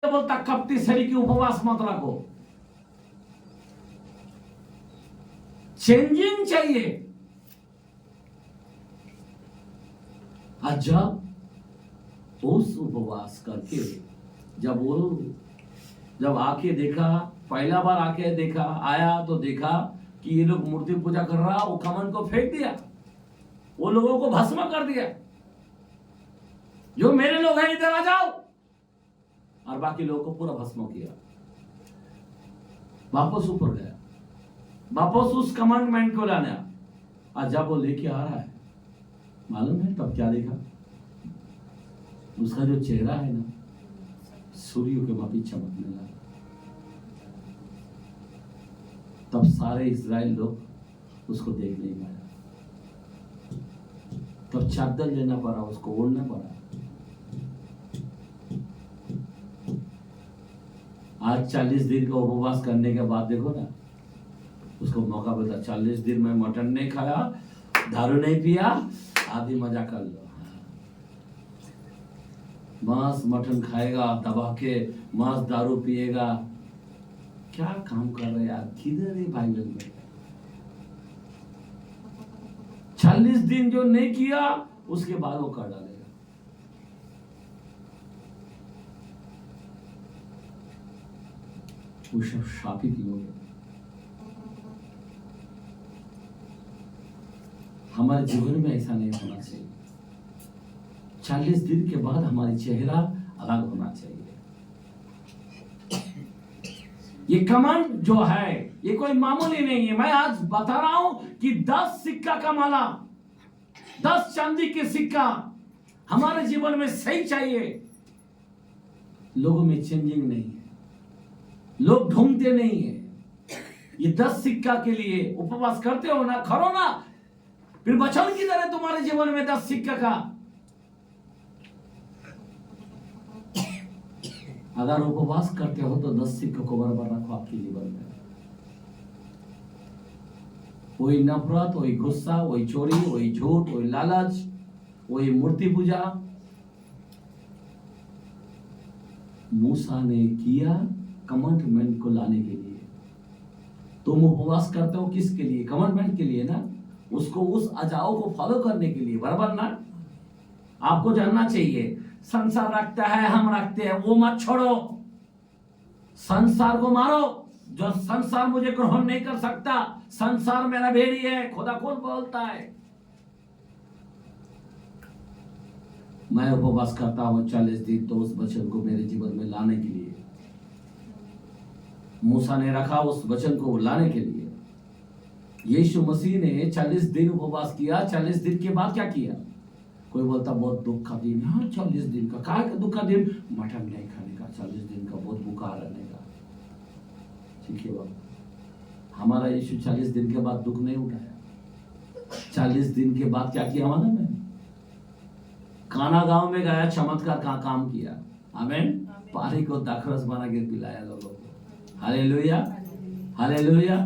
बोलता कपटी शरीर की उपवास मत रखो, चेंजिंग चाहिए। जब उस उपवास करके जब आके देखा, पहला बार आके देखा, आया तो देखा कि ये लोग मूर्ति पूजा कर रहा, वो कमंड को फेंक दिया, वो लोगों को भस्म कर दिया। जो मेरे लोग हैं इधर आ जाओ, और बाकी लोगों को पूरा भस्म किया। वापस ऊपर गया, वापस उस कमांडमेंट को लाने। और जब वो लेके आ रहा है, मालूम है तब क्या देखा? उसका जो चेहरा है ना, सूर्य के माफी चमकने लगा। तब सारे इस्राएल लोग उसको देख नहीं पाया। तब चादर लेना पड़ा, उसको ओढ़ना पड़ा। आज 40 दिन का उपवास करने के बाद देखो ना, उसको मौका मिलता। 40 दिन में मटन नहीं खाया, दारू नहीं पिया, आधी मजा कर लो। मांस मटन खाएगा दबा के, मांस दारू पिएगा। क्या काम कर रहे यार, किधर है बाइबल में? 40 दिन जो नहीं किया, उसके बाद वो कर डालेगा। वो सब शापित लोग हैं। हमारे जीवन में ऐसा नहीं होना चाहिए। 40 दिन के बाद हमारी चेहरा अलग होना चाहिए। ये कमांड जो है, ये कोई मामूली नहीं है। मैं आज बता रहा हूं कि 10 सिक्का का माला, 10 चांदी के सिक्का हमारे जीवन में सही चाहिए। लोगों में चेंजिंग नहीं है, लोग ढूंढते नहीं है। ये 10 सिक्का के लिए उपवास करते हो ना, करो ना, फिर वचन किधर है तुम्हारे जीवन में 10 सिक्का का? अगर उपवास करते हो तो 10 सिक्कों को बराबर रखो आपके जीवन में। वही नफरत, वही गुस्सा, वही चोरी, वही झूठ, वही लालच, वही मूर्ति पूजा मूसा ने किया कमांडमेंट को लाने के लिए। तुम उपवास करते हो किसके लिए? कमांडमेंट के लिए ना, उसको, उस अजाओ को फॉलो करने के लिए, बराबर ना? आपको जानना चाहिए, संसार रखता है, हम रखते हैं, वो मत छोड़ो। संसार को मारो। जो संसार मुझे ग्रहण नहीं कर सकता, संसार मेरा भेड़ी है, खुदा खुद बोलता है। मैं उपवास करता हूं 40 दिन, तो उस वचन को मेरे जीवन में लाने के लिए। मूसा ने रखा उस वचन को लाने के लिए। यीशु मसीह ने 40 दिन उपवास किया। 40 दिन के बाद क्या किया? कोई बोलता बहुत दुख का दिन। हाँ, 40 दिन का क्या दुख का दिन? मटन नहीं खाने का 40 दिन का, बहुत बुखार रहने का। ठीक है बाबा, हमारा यीशु 40 दिन के बाद दुख नहीं उठाया। 40 दिन के बाद क्या किया मालूम है? काना गांव में गया, चमत्कार का काम किया। आमीन। पानी को दाखरस बना के पिलाया लोगों को। Hallelujah, hallelujah.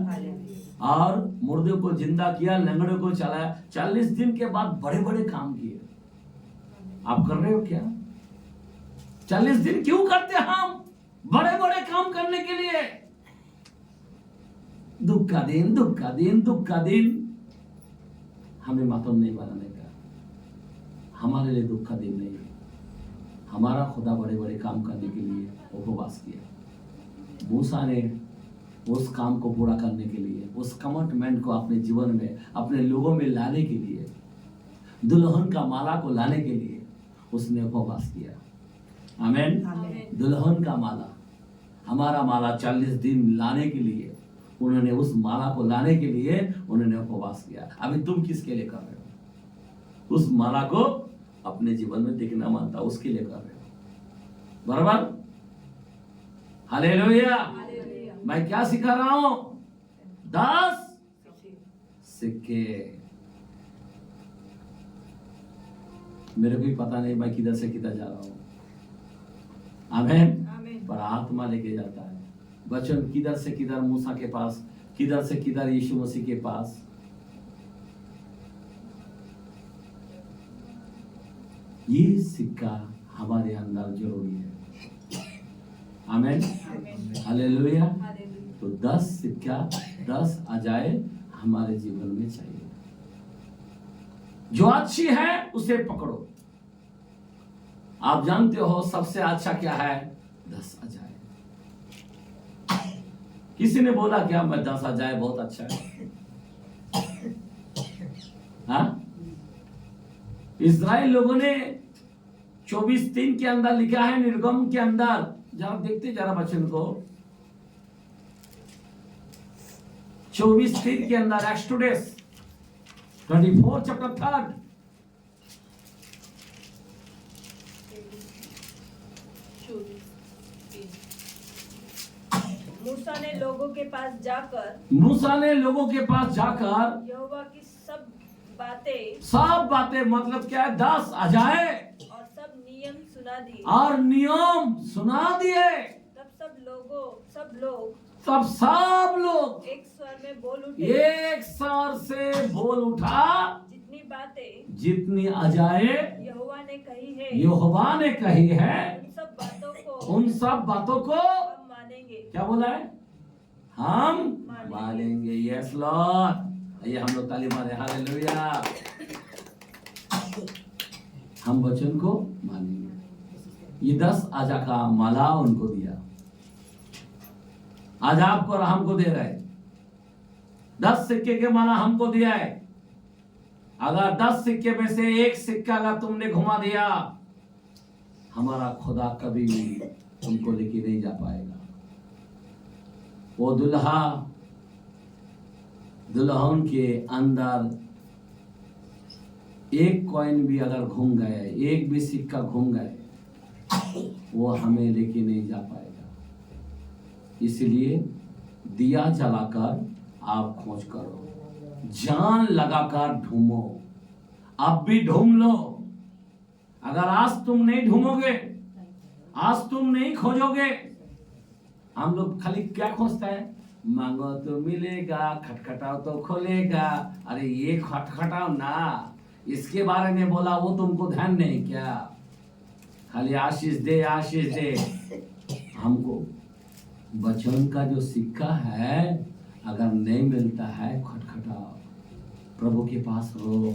और मुर्दे को जिंदा किया, लंगड़े को चलाया। 40 दिन के बाद बड़े बड़े काम किए। आप कर रहे हो क्या? 40 दिन क्यों करते हम? बड़े बड़े काम करने के लिए। दुख का दिन, दुख का दिन, दुख का दिन। हमें मातम नहीं बनाने का। हमारे लिए दुख का दिन नहीं है। हमारा खुदा बड़े बड़े काम करने के लिए उपवास किया। मूसा ने उस काम को पूरा करने के लिए, उस कमिटमेंट को अपने जीवन में, अपने लोगों में लाने के लिए, दुल्हन का माला को लाने के लिए उसने उपवास किया। आमीन। दुल्हन का माला, हमारा माला 40 दिन लाने के लिए, उन्होंने उस माला को लाने के लिए उन्होंने उपवास किया। अभी तुम किसके लिए कर रहे हो? उस माला को अपने जीवन में देखना मानता, उसके लिए कर रहे हो, बराबर? हालेलुया। मैं क्या सिखा रहा हूं? 10 सिक्के। मेरे को भी पता नहीं मैं किधर से किधर जा रहा हूं। आमीन। पर आत्मा लेके जाता है। वचन किधर से किधर मूसा के पास, किधर से किधर यीशु मसीह के पास। ये सिक्का हमारे अंदर जरूरी है। आमेन, हालेलुया। हालेलुया। तो 10 सिक्का 10 अजाए हमारे जीवन में चाहिए। जो अच्छी है उसे पकड़ो। आप जानते हो सबसे अच्छा क्या है? 10 अजाए। किसी ने बोला क्या मैं 10 अजाए बहुत अच्छा है? हाँ, इस्राएल लोगों ने 24:3 के अंदर लिखा है, निर्गम के अंदर जरा देखते जरा वचन को, 24:3 के अंदर, एक्सोडस 24 चैप्टर 3। मूसा ने लोगों के पास जाकर यहोवा की सब बातें मतलब क्या है? 10 अजाए और सब नियम सुना दिए। तब सब लोग एक स्वर में बोल उठे, एक स्वर से बोल उठा, जितनी अजाए यहोवा ने कही है उन सब बातों को हम मानेंगे। क्या बोला है? हम मानेंगे। Yes Lord. ये हम लोग ताली मारे, हालेलुया। हम वचन को मानेंगे। ये 10 आजा का माला उनको दिया, आज आपको और हमको दे रहे। 10 सिक्के के माला हमको दिया है। अगर 10 सिक्के में से एक सिक्का अगर तुमने घुमा दिया, हमारा खुदा कभी भी तुमको लेके नहीं जा पाएगा। वो दुल्हन के अंदर एक कॉइन भी अगर घूम गए, एक भी सिक्का घूम गए, वो हमें लेके नहीं जा पाएगा। इसलिए दिया जलाकर आप खोज करो, जान लगाकर ढूंढो। अब भी ढूंढ लो। अगर आज तुम नहीं ढूंढोगे, आज तुम नहीं खोजोगे, हम लोग खाली क्या खोजता है? मांगो तो मिलेगा, खटखटाओ तो खोलेगा। अरे ये खटखटाओ ना, इसके बारे में बोला, वो तुमको ध्यान नहीं क्या? खाली आशीष दे, आशीष दे। हमको वचन का जो सिक्का है, अगर नहीं मिलता है, खटखटाओ, प्रभु के पास रो,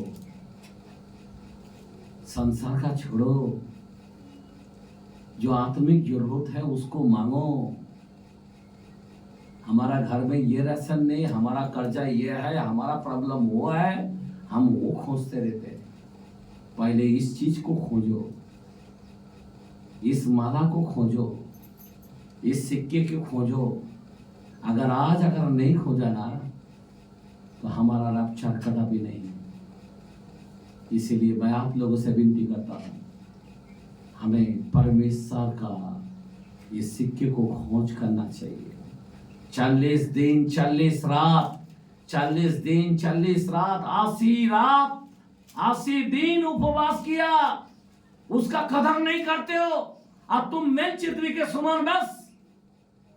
संसार का छोड़ो, जो आत्मिक जरूरत है उसको मांगो। हमारा घर में ये राशन नहीं, हमारा कर्जा ये है, हमारा प्रॉब्लम वो है, हम वो खोजते रहते हैं। पहले इस चीज को खोजो, इस माला को खोजो, इस सिक्के को खोजो। अगर आज अगर नहीं खोजा ना, तो हमारा रैप्चर कदापि नहीं। इसीलिए मैं आप लोगों से विनती करता हूं, हमें परमेश्वर का इस सिक्के को खोज करना चाहिए। 40 दिन 40 रात, 40 दिन 40 रात, 80 रात 80 दिन उपवास किया, उसका कदर नहीं करते हो। अब तुम मेल चितवी के समान बस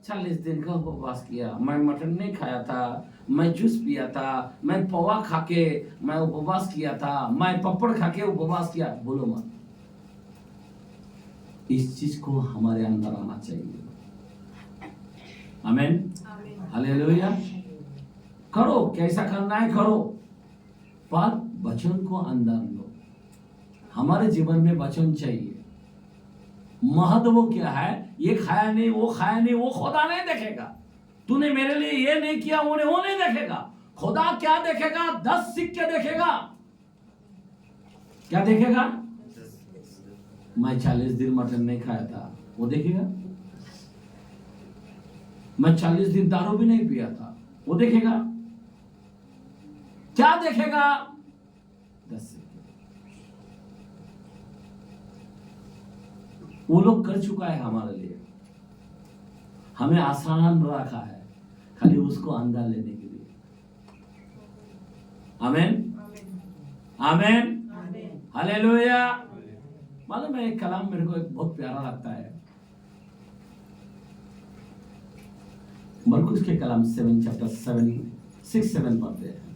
40 दिन का उपवास किया। मैं मटन नहीं खाया था, मैं जूस पिया था, मैं पोहा खा के मैं उपवास किया था, मैं पपड़ खा के उपवास किया। बोलो मत। इस चीज को हमारे अंदर आना चाहिए। आमीन, हालेलुया। करो, कैसा करना है करो, पर वचन को अंदर लो। हमारे जीवन में वचन चाहिए। महत्व क्या है? ये खाया नहीं, वो खाया नहीं, वो खुदा नहीं देखेगा। तूने मेरे लिए ये नहीं किया, वो नहीं देखेगा। खुदा क्या देखेगा? 10 सिक्के देखेगा। क्या देखेगा? मैं 40 दिन मटन नहीं खाया था, वो देखेगा। मैं 40 दिन दारू भी नहीं पिया था, वो देखेगा। क्या देखेगा? 10 सिक्के। वो लोग कर चुका है हमारे लिए, हमें आसान रखा है, खाली उसको अंदर लेने के लिए। आमीन, आमीन, हालेलुया। मालूम है, एक कलाम मेरे को एक बहुत प्यारा लगता है। मरकुस के कलाम 7 चैप्टर 6-7 पढ़ते हैं।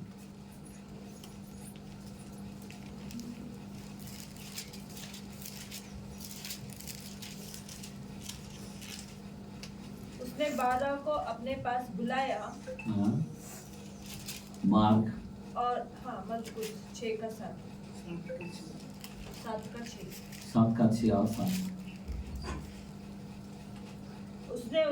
उसने 12 को अपने पास बुलाया हाँ, मार्क और हाँ मरकुस 6 का 7 7 का 6 7 का 6 और 7। उसने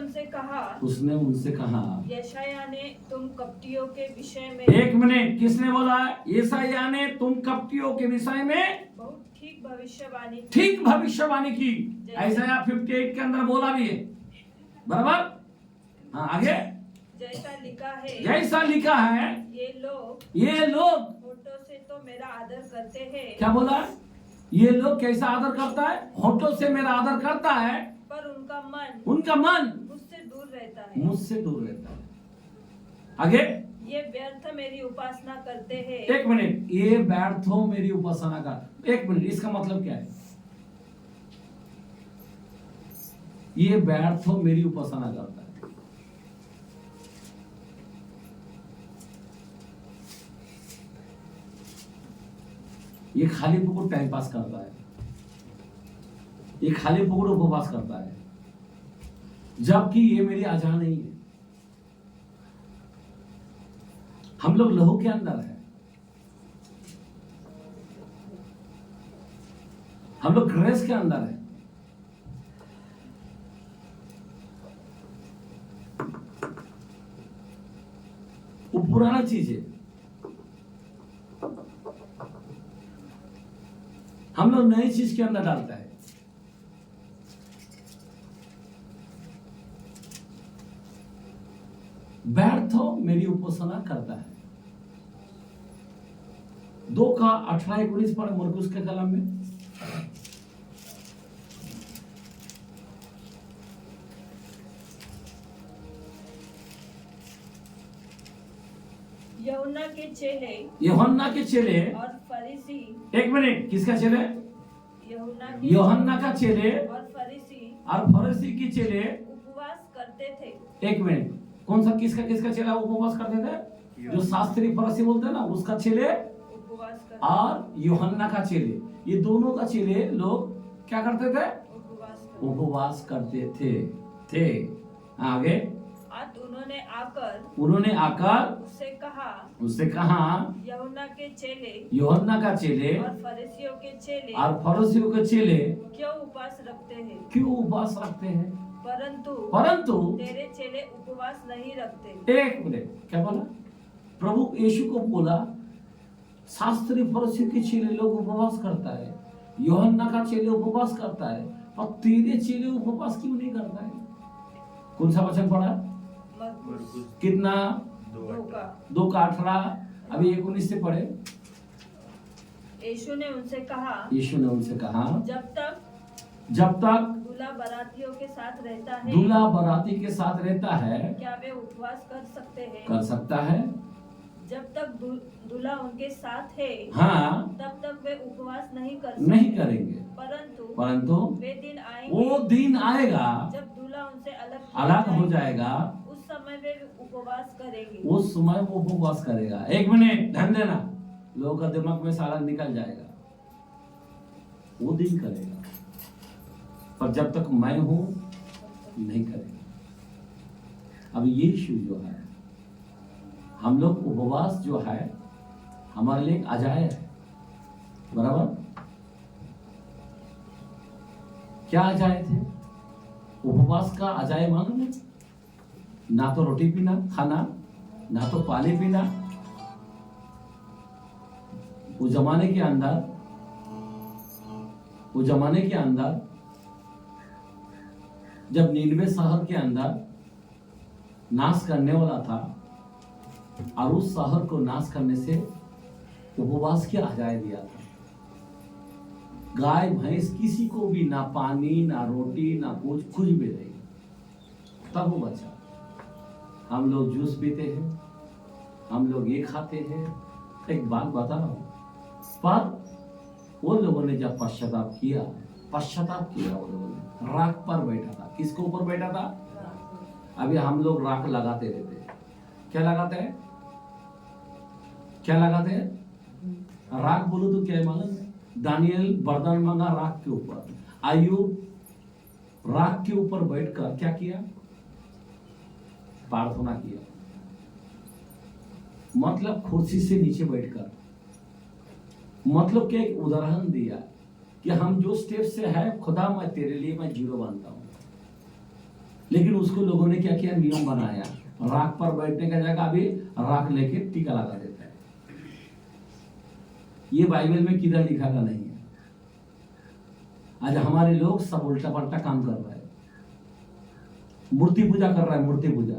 उनसे कहा यशायाह ने तुम कपटियों के विषय में एक मिनट, किसने बोला? यशायाह ने तुम कपटियों के विषय में बहुत ठीक भविष्यवाणी की। यशायाह 58 के अंदर बोला भी है, बराबर। हाँ, आगे जैसा लिखा है ये लोग होठों से तो मेरा आदर करते हैं। क्या बोला? ये लोग कैसा आदर करता है? होठों से मेरा आदर करता है, पर उनका मन मुझसे दूर रहता है। आगे ये व्यर्थ मेरी उपासना करते हैं। एक मिनट, ये व्यर्थों मेरी उपासना का, एक मिनट, इसका मतलब क्या है? ये व्यर्थों मेरी उपासना करता है, ये खाली पुकुर टाइम पास करता है, ये खाली पुकुर उपवास करता है, जबकि ये मेरी आजा नहीं है। हम लोग लहू के अंदर है, हम लोग ग्रेस के अंदर है। वो पुराना चीज है, हम लोग नई चीज के अंदर डालता है। व्यर्थों मेरी उपासना करता है। 2 का 18-19 पढ़े मरकुस के कलम में। यूहन्ना के चेले और फरीसी। एक मिनट, किसका चेले? यूहन्ना का चेले और फरीसी के चेले उपवास करते थे। एक मिनट, कौन सा किसका चेला उपवास करते थे? जो शास्त्री फरीसी बोलते हैं ना, उसका चेले उपवास करते और यूहन्ना का चेले, ये दोनों का चेले लोग क्या करते थे? उपवास करते थे। आगे उन्होंने आकर उससे कहा यूहन्ना का चेले और फरीसियों के चेले क्यों उपवास रखते हैं? परंतु तेरे चेले उपवास नहीं रखते। एक मिनट, क्या बोला? प्रभु यीशु को बोला शास्त्री फरीसी के चेले लोग उपवास करता है, यूहन्ना का चेले उपवास करता है, पर तेरे चेले उपवास क्यों नहीं करता है? कौन सा वचन पढ़ा? कितना? 2 का 18। अभी 19 से पढ़े। यीशु ने उनसे कहा जब तक दूल्हा बारातियों के साथ रहता है क्या वे उपवास कर सकता है? जब तक दूल्हा उनके साथ है, हाँ, तब तक वे उपवास नहीं करेंगे। परंतु वो दिन आएगा जब दूल्हा उनसे अलग हो जाएगा, उस समय वे उपवास करेंगे। उस समय वो उपवास करेगा। एक मिनट ध्यान देना, लोगों का दिमाग में सारा निकल जाएगा। वो दिन करेगा, पर जब तक मैं हूं नहीं करेगा। अब यीशु जो है, हम लोग उपवास जो है हमारे लिए एक अजाय है, बराबर। क्या अजाय थे? उपवास का अजाय मालूम है? ना तो रोटी पीना खाना, ना तो पानी पीना। उस जमाने के अंदर जब नीनवे शहर के अंदर नाश करने वाला था, और उस शहर को नाश करने से उपवास की आजादी दिया था। गाय भैंस किसी को भी ना पानी ना रोटी ना कुछ भी नहीं, तब वो बचा। हम लोग जूस पीते हैं, हम लोग ये खाते हैं। एक बात बता रहा हूं, पर वो लोगों ने जब पश्चाताप किया, वो लोगों ने राख पर बैठा था। किसके ऊपर बैठा था? अभी हम लोग राख लगाते रहते हैं। क्या लगाते हैं? राख बोलो तो क्या है मालूम है? दानियल बरदान मांगा राख के ऊपर, आयुब राख के ऊपर बैठकर क्या किया? प्रार्थना किया, मतलब कुर्सी से नीचे बैठकर, मतलब कि एक उदाहरण दिया कि हम जो स्टेप से है, खुदा मैं तेरे लिए मैं जीरो बनता हूं। लेकिन उसको लोगों ने क्या किया, नियम बनाया, राख पर बैठने का जगह भी राख लेके टीका लगा देता है। ये बाइबल में किधर लिखा का नहीं है। आज हमारे लोग सब उल्टा पलटा काम कर रहे हैं, मूर्ति पूजा कर रहा है, मूर्ति पूजा।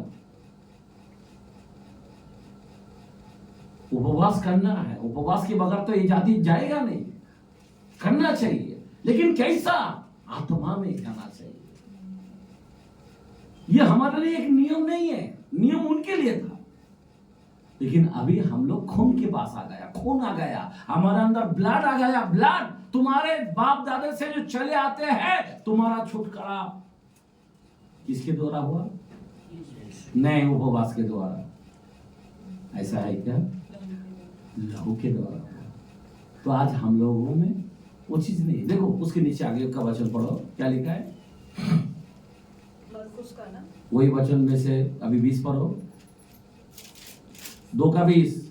उपवास करना है, उपवास के बगैर तो ये जाति जाएगा नहीं, करना चाहिए, लेकिन कैसा, आत्मा में जाना चाहिए। ये हमारे लिए एक नियम नहीं है, नियम उनके लिए था, लेकिन अभी हम लोग खून के पास आ गया, खून आ गया, हमारे अंदर ब्लड आ गया। ब्लड तुम्हारे बाप दादा से जो चले आते हैं, तुम्हारा छुटकारा किसके द्वारा हुआ? नहीं, उपवास के द्वारा। ऐसा है क्या? लहू के द्वारा हुआ। तो आज हम लोगों में वो चीज नहीं। देखो उसके नीचे आगे का वचन पढ़ो, क्या लिखा है? मरकुस का ना, वही वचन में से अभी 20 पढ़ो, 2 का 20।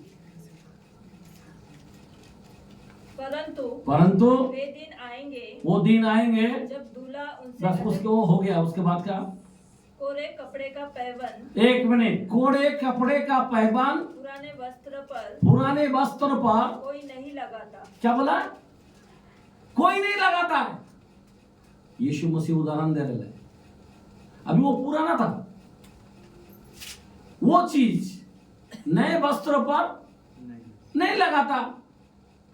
परंतु वे दिन आएंगे, वो दिन आएंगे जब दूल्हा उनसे बस उसके वो हो गया। उसके बाद का कोरे कपड़े का पैबंद, 1 मिनट, कोरे कपड़े का पैबंद पुराने वस्त्र पर कोई नहीं लगाता। क्या बोला? कोई नहीं लगाता है। यीशु मसीह उदाहरण दे रहे हैं। अभी वो पुराना था, वो चीज नए वस्त्र पर नहीं लगाता।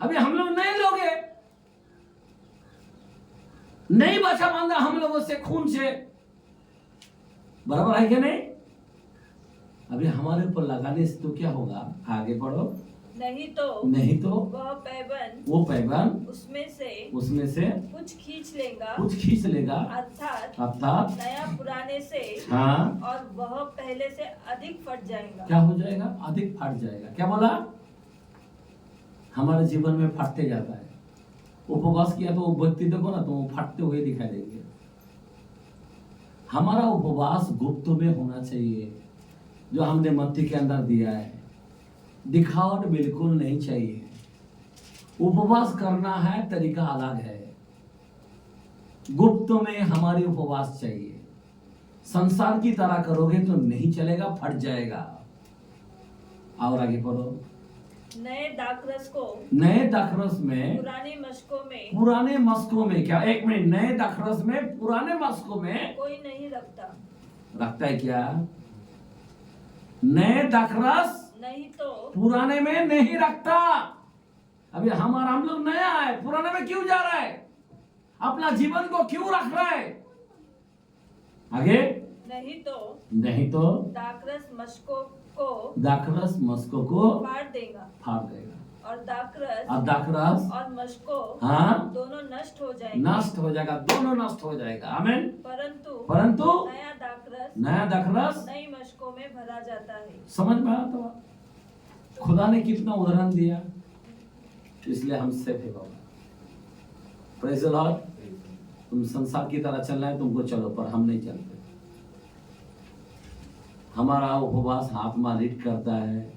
अभी हम लोग नए लोग हैं, नहीं बचा बांधा हम लोगों से खून से, बराबर है क्या नहीं? अभी हमारे ऊपर लगाने से तो क्या होगा? आगे पढ़ो। नहीं तो वो पैबंद उसमें से कुछ खींच लेगा, अर्थात नया पुराने से, हाँ, और वह पहले से अधिक फट जाएगा। क्या हो जाएगा? अधिक फट जाएगा। क्या बोला? हमारे जीवन में फटते जाता है। उपवास किया तो वो व्यक्ति देखो ना, तो वो फटते हुए दिखाई देंगे। हमारा उपवास गुप्त में होना चाहिए, जो हमने मत्ती के अंदर दिया है। दिखावट बिल्कुल नहीं चाहिए। उपवास करना है, तरीका अलग है। गुप्त में हमारी उपवास चाहिए। संसार की तरह करोगे तो नहीं चलेगा, फट जाएगा। और आगे पढ़ो। नए दाखरस में पुराने मस्कों में क्या? 1 मिनट, नए दाखरस में पुराने मस्कों में कोई नहीं रखता है क्या? नए दाखरस नहीं तो पुराने में नहीं रखता। अभी हम लोग नया है, पुराने में क्यों जा रहा है? अपना जीवन को क्यों रख रहा है? आगे नहीं तो दाखरस मस्कों को फाड़ देगा। और दाखरस और मस्को, हाँ, दोनों नष्ट हो जाएगा, दोनों नष्ट हो जाएगा। आमीन। परंतु नया दाखरस नई मस्कों में भरा जाता है। समझ में आता है? खुदा ने कितना उदाहरण दिया, इसलिए हम सेफ है बाबा। Praise the Lord. तुम संसार की तरह चलना है तुमको, चलो, पर हम नहीं चलते। हमारा उपवास आत्मा रीड करता है,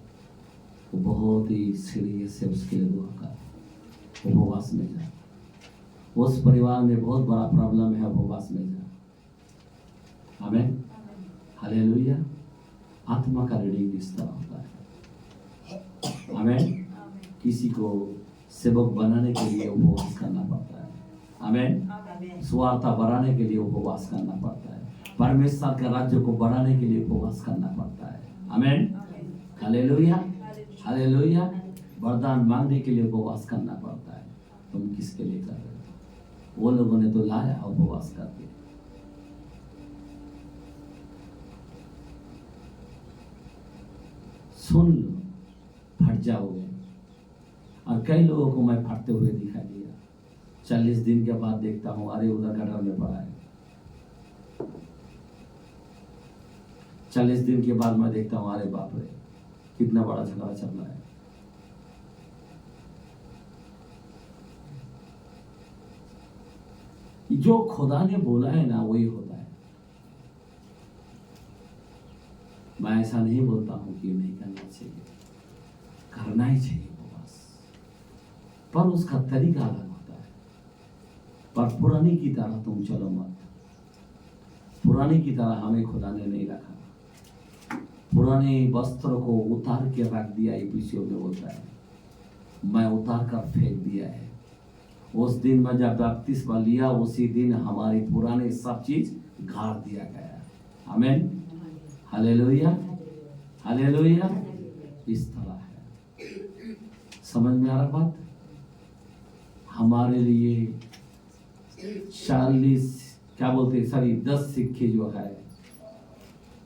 वो बहुत ही सीरियस है, उसके लिए दुआ कर। उपवास में जा। उस परिवार में बहुत बड़ा प्रॉब्लम है, उपवास में जा। आमीन, हालेलुया। आत्मा का रीडिंग इस तरह होता है। आमीन। किसी को सेवक बनाने के लिए उपवास करना पड़ता है। आमीन। स्वार्थ बढ़ाने के लिए उपवास करना पड़ता है। परमेश्वर के राज्य को बढ़ाने के लिए उपवास करना पड़ता है। आमीन, हालेलुया, हालेलुया। वरदान मांगने के लिए उपवास करना पड़ता है। तुम किसके लिए कर रहे हो? वो लोगों ने तो लाया उपवास करके। सुन लो, फट जाओगे। और कई लोगों को मैं फटते हुए दिखा दिया। 40 दिन के बाद देखता हूँ, अरे उधर गटर में पड़ा है। 40 दिन के बाद मैं देखता हूँ, अरे बाप रे, कितना बड़ा झगड़ा चल रहा है। जो खुदा ने बोला है ना, वही होता है। मैं ऐसा नहीं बोलता हूँ कि नहीं करना चाहिए, करना ही चाहिए उपवास, पर उसका तरीका अलग होता है। पर पुरानी की तरह तुम चलो मत, पुरानी की तरह हमें खुदा ने नहीं रखा। पुराने वस्त्र को उतार के रख दिया, इफिसियों में होता है, मैं उतार कर फेंक दिया है। उस दिन में जब बपतिस्मा लिया, उसी दिन हमारी पुराने सब चीज गाड़ दिया गया। आमीन, हालेलुया, हालेलुया। इस तरह है, समझ में आ रहा बात? हमारे लिए 40 क्या बोलते, सॉरी 10 सिक्के जो है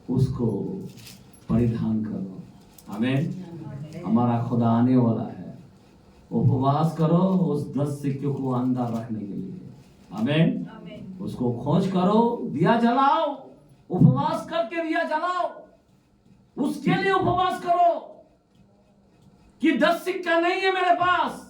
उसको परिधान करो। आमीन। हमारा खुदा आने वाला है, उपवास करो उस 10 सिक्कों को अंदर रखने के लिए। आमीन। उसको खोज करो, दिया जलाओ, उपवास करके दिया जलाओ, उसके लिए उपवास करो कि 10 सिक्का नहीं है मेरे पास,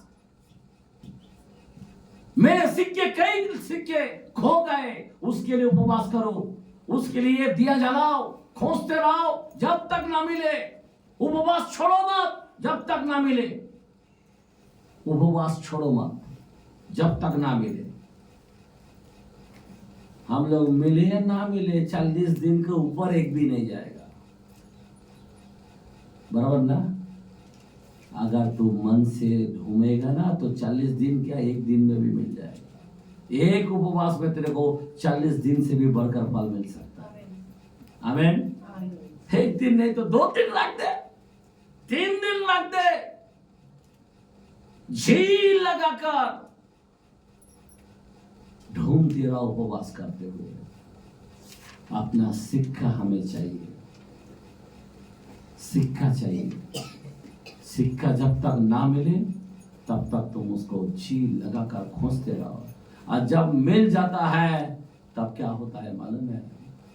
मेरे सिक्के, कई सिक्के खो गए, उसके लिए उपवास करो, उसके लिए दिया जलाओ, खोजते रहो जब तक ना मिले। उपवास छोड़ो मत जब तक ना मिले, उपवास छोड़ो मत जब तक ना मिले। हम लोग मिले या ना मिले, 40 दिन के ऊपर एक भी नहीं जाएगा, बराबर ना? अगर तू मन से ढूंढेगा ना तो 40 दिन क्या, एक दिन में भी मिल जाएगा। एक उपवास में तेरे को 40 दिन से भी बढ़कर फल मिल सकता है। आमीन। एक दिन नहीं तो 2 दिन लग दे, 3 दिन लग दे, जी लगाकर ढूंढते रहो, उपवास करते हुए। अपना सिक्का हमें चाहिए, सिक्का चाहिए। सिक्का जब तक ना मिले तब तक तुम उसको जी लगाकर खोजते रहो, और जब मिल जाता है तब क्या होता है मालूम है?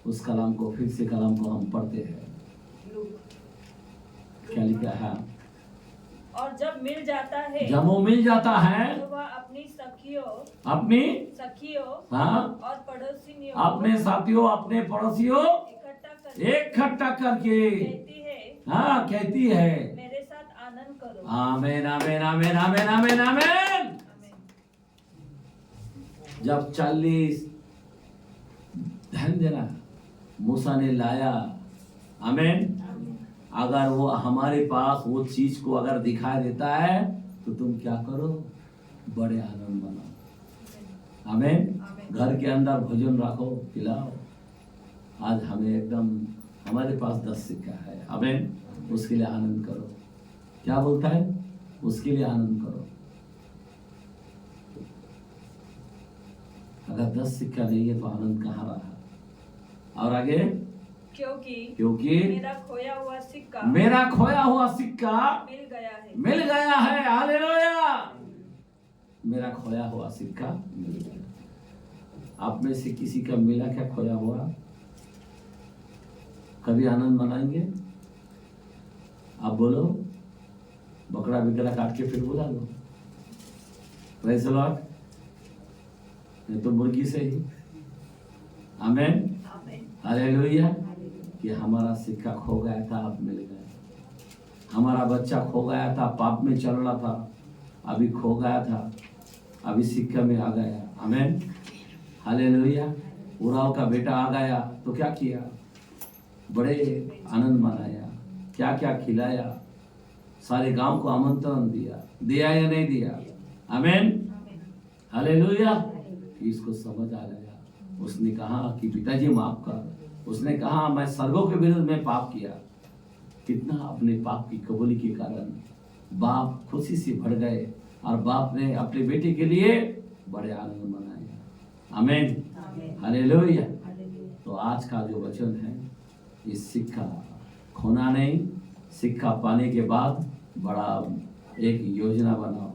उस कलाम को फिर से, कलाम को हम पढ़ते हैं, क्या लिखा है? और जब मिल जाता है, जब वो मिल जाता है तो वह अपनी सखियों, हाँ, और पड़ोसियों, अपने साथियों, अपने पड़ोसियों इकट्ठा करके कहती है, हाँ, कहती है, मेरे साथ आनंद करो। आमीन, आमीन, आमीन, आमीन, आमीन, आमीन। जब 40 ध्यान देना मूसा ने लाया, आमीन, अगर वो हमारे पास वो चीज को अगर दिखाई देता है तो तुम क्या करो? बड़े आनंद मनाओ। आमीन। घर के अंदर भोजन रखो, खिलाओ। आज हमें एकदम, हमारे पास 10 सिक्का है, आमीन, उसके लिए आनंद करो। क्या बोलता है? उसके लिए आनंद करो। अगर 10 सिक्का नहीं है तो आनंद कहाँ रहा? और आगे, क्योंकि मेरा खोया हुआ सिक्का मिल गया है। हालेलुया। मेरा खोया हुआ सिक्का मिल गया। आप में से किसी का मिला क्या खोया हुआ? कभी आनंद मनाएंगे? आप बोलो, बकरा बिकरा काट के फिर बुला लो, प्रेज़ द लॉर्ड, नहीं तो मुर्गी से ही। आमीन, हालेलुया। कि हमारा सिक्का खो गया था, अब मिल गया। हमारा बच्चा खो गया था, पाप में चल रहा था, अभी खो गया था, अभी सिक्का में आ गया। आमीन, हालेलुया। उराव का बेटा आ गया तो क्या किया? बड़े आनंद मनाया, क्या क्या खिलाया, सारे गांव को आमंत्रण दिया या नहीं दिया? आमीन, हालेलुया। इसको समझ आ गया। उसने कहा कि पिताजी माफ कर। उसने कहा मैं स्वर्गों के विरुद्ध में पाप किया। कितना अपने पाप की कबूली के कारण बाप खुशी से भर गए, और बाप ने अपने बेटे के लिए बड़े आनंद मनाया। आमीन, हालेलुया। तो आज का जो वचन है, इस सिक्का खोना नहीं, सिक्का पाने के बाद बड़ा एक योजना बनाओ।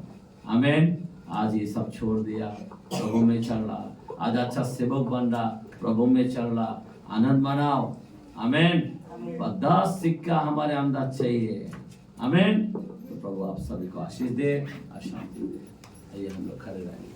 आमीन। आज ये सब छोड़ दिया, प्रभु में चल रहा, आज अच्छा सेवक बन रहा, प्रभु में चल रहा, आनंद मनाओ। आमीन। 10 सिक्का हमारे अंदर चाहिए। आमीन। तो प्रभु आप सभी को आशीष दे, शांति दे। आइए हम लोग खड़े रहेंगे।